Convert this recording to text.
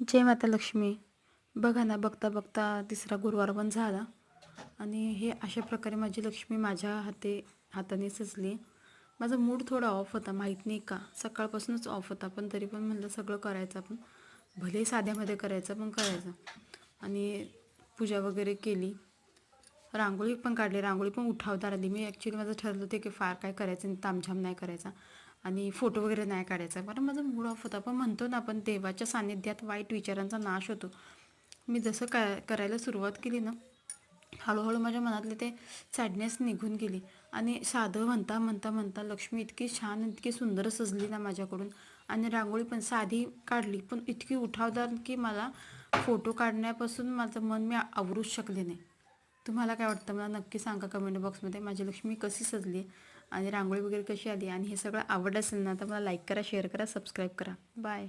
जय माता लक्ष्मी. बघा ना, बघता बघता तिसरा गुरुवार पण झाला आणि हे अशा प्रकारे माझी लक्ष्मी माझ्या हाताने सजली. माझा मूड थोडा ऑफ होता, माहीत नाही का, सकाळपासूनच ऑफ होता, पण तरी पण म्हणलं सगळं करायचं आपण, भले साध्यामध्ये करायचं पण करायचं. आणि पूजा वगैरे केली, रांगोळी पण काढली, रांगोळी पण उठावदार आली. मी ॲक्च्युली माझं ठरलं होतं की फार काय करायचं नाही, तामझाम नाही करायचा आणि फोटो वगैरे नाही काढायचा, कारण माझा मूड ऑफ होता. पण म्हणतो ना आपण, देवाच्या सान्निध्यात वाईट विचारांचा नाश होतो. मी जसं करायला सुरुवात केली ना, हळूहळू माझ्या मनातले ते सॅडनेस निघून गेली. आणि साधं म्हणता म्हणता म्हणता लक्ष्मी इतकी छान, इतकी सुंदर सजली ना माझ्याकडून. आणि रांगोळी पण साधी काढली, पण इतकी उठावदार की मला फोटो काढण्यापासून माझं मन मी आवरूच शकले नाही. तुम्हाला काय वाटतं मला नक्की सांगा कमेंट बॉक्समध्ये, माझी लक्ष्मी कशी सजली आणि रांगोळी वगैरे कशी आली. आणि हे सगळं आवडलं असेल ना तर मला लाईक करा, शेअर करा, सबस्क्राईब करा. बाय.